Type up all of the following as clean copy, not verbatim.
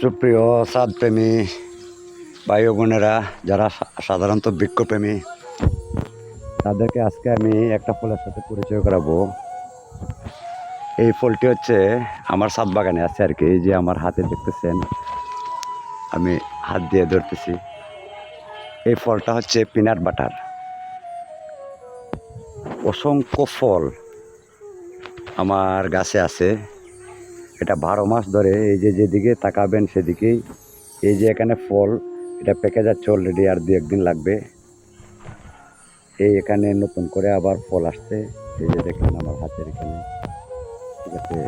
সুপ্রিয় ছাদপ্রেমী ভাই ও বোনেরা, যারা সাধারণত বৃক্ষপ্রেমী, তাদেরকে আজকে আমি একটা ফলের সাথে পরিচয় করাবো। এই ফলটি হচ্ছে আমার ছাদ বাগানে আছে আর কি। এই যে আমার হাতে দেখতেছেন, আমি হাত দিয়ে ধরতেছি। এই ফলটা হচ্ছে পিনাট বাটার। অসংখ্য ফল আমার গাছে আছে। এটা 12 মাস ধরে, এই যে যেদিকে তাকাবেন সেদিকেই এই যে এখানে ফল, এটা পেকে যাচ্ছে অলরেডি, আর 2-1 দিন লাগবে। এই এখানে নতুন করে আবার ফল আসছে, এই যে দেখেন আমার হাতের এখানে, ঠিক আছে।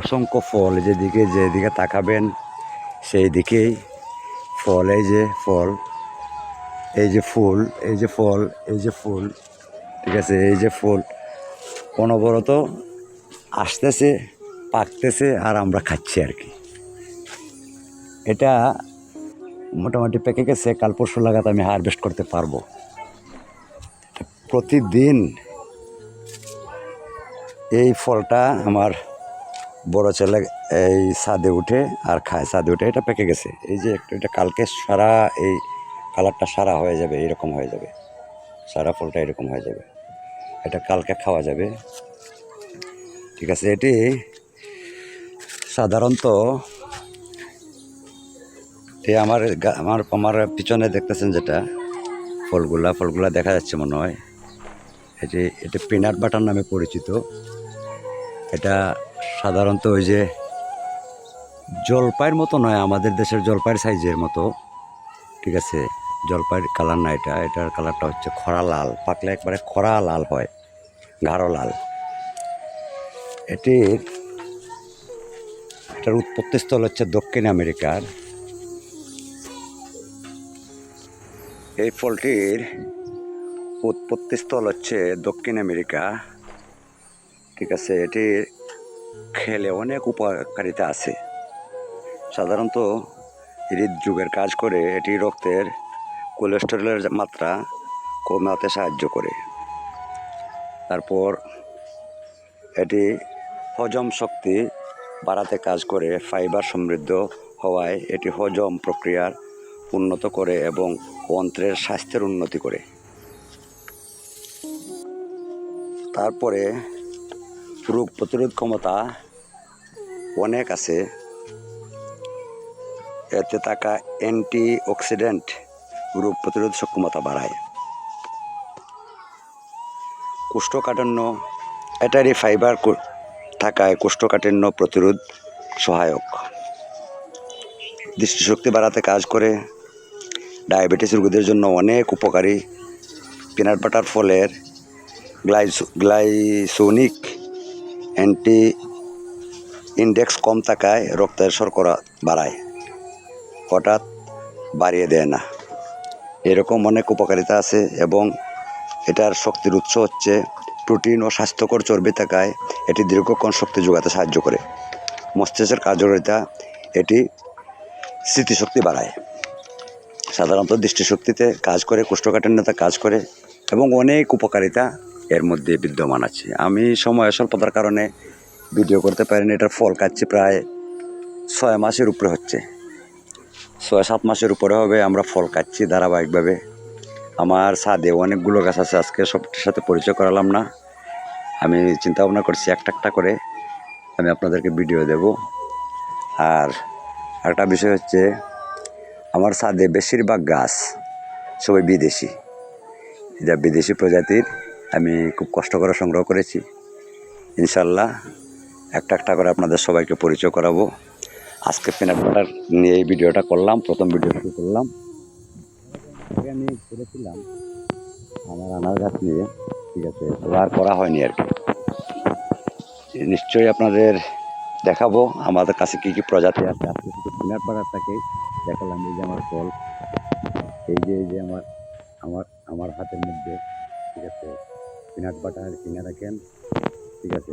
অসংখ্য ফল, যেদিকে তাকাবেন সেই দিকেই ফল। এই যে ফল, এই যে ফুল, এই যে ফল, এই যে ফুল, ঠিক আছে। এই যে ফুল অনবরত আসতেছে, পাকতেছে, আর আমরা খাচ্ছি আর কি। এটা মোটামুটি পেকে গেছে, কাল পরশু লাগাত আমি হারভেস্ট করতে পারবো। প্রতিদিন এই ফলটা আমার বড় ছেলে এই ছাদে উঠে আর খায়, ছাদে উঠে। এটা পেকে গেছে, এই যে এটা কালকে সারা, এই কালারটা সারা হয়ে যাবে, এরকম হয়ে যাবে, সারা ফলটা এরকম হয়ে যাবে। এটা কালকে খাওয়া যাবে, ঠিক আছে। এটি সাধারণত আমার আমার আমার পিছনে দেখতেছেন যেটা ফলগুলা দেখা যাচ্ছে মনে হয়, এটি পিনাট বাটার নামে পরিচিত। এটা সাধারণত ওই যে জলপাইয়ের মতো নয়, আমাদের দেশের জলপাইয়ের সাইজের মতো, ঠিক আছে। জলপাইয়ের কালার না, এটার কালারটা হচ্ছে খরা লাল, পাকলে একবারে খরা লাল হয়, গাঢ় লাল। এটার উৎপত্তিস্থল হচ্ছে দক্ষিণ আমেরিকার। এই ফলটির উৎপত্তিস্থল হচ্ছে দক্ষিণ আমেরিকা, ঠিক আছে। এটি খেলে অনেক উপকারিতা আছে। সাধারণত হৃদযুগের কাজ করে, এটি রক্তের কোলেস্টেরলের মাত্রা কমাতে সাহায্য করে। তারপর এটি হজম শক্তি বাড়াতে কাজ করে। ফাইবার সমৃদ্ধ হওয়ায় এটি হজম প্রক্রিয়ার উন্নত করে এবং অন্ত্রের স্বাস্থ্যের উন্নতি করে। তারপরে রোগ প্রতিরোধ ক্ষমতা অনেক আছে। এতে থাকা অ্যান্টিঅক্সিডেন্ট রোগ প্রতিরোধ সক্ষমতা বাড়ায়। কোষ্ঠকাঠিন্য, এটারই ফাইবার থাকায় কোষ্ঠকাঠিন্য প্রতিরোধ সহায়ক। দৃষ্টিশক্তি বাড়াতে কাজ করে। ডায়াবেটিস রোগীদের জন্য অনেক উপকারী। পিনাট বাটার ফলের গ্লাইসোনিক অ্যান্টি ইন্ডেক্স কম থাকায় রক্তের শর্করা বাড়ায়, হঠাৎ বাড়িয়ে দেয় না। এরকম অনেক উপকারিতা আছে। এবং এটার শক্তির উৎস হচ্ছে প্রোটিন ও স্বাস্থ্যকর চর্বি থাকায় এটি দীর্ঘক্ষণ শক্তি যোগাতে সাহায্য করে। মস্তিষ্কের কার্যকারিতা, এটি স্মৃতিশক্তি বাড়ায়, সাধারণত দৃষ্টিশক্তিতে কাজ করে, কোষ্ঠকাঠিন্যতে কাজ করে, এবং অনেক উপকারিতা এর মধ্যে বিদ্যমান আছে। আমি সময় স্বল্পতার কারণে ভিডিও করতে পারিনি। এটার ফল খাচ্ছি প্রায় 6 মাসের উপরে হচ্ছে, 6-7 মাসের উপরে হবে আমরা ফল খাচ্ছি ধারাবাহিকভাবে। আমার ছাদে অনেকগুলো গাছ আছে, আজকে সবটির সাথে পরিচয় করালাম না। আমি চিন্তা ভাবনা করছি একটা করে আমি আপনাদেরকে ভিডিও দেব। আর একটা বিষয় হচ্ছে, আমার ছাদে বেশিরভাগ গাছ সবাই বিদেশি, যা বিদেশি প্রজাতির। আমি খুব কষ্ট করে সংগ্রহ করেছি। ইনশাল্লাহ একটা করে আপনাদের সবাইকে পরিচয় করাবো। আজকে পিনাট বাটার নিয়ে এই ভিডিওটা করলাম, প্রথম ভিডিও শুরু করলাম। আমি করেছিলাম আমার আনার গাছ নিয়ে, ঠিক আছে, আর করা হয়নি আর কি। নিশ্চয়ই আপনাদের দেখাবো আমাদের কাছে কী কী প্রজাতি আছে। আজকে শুধু পিনাট বাটারটাকে দেখালাম। এই যে আমার ফল, এই যে আমার আমার আমার হাতের মধ্যে, ঠিক আছে, পিনাট বাটার কিনে রাখেন, ঠিক আছে।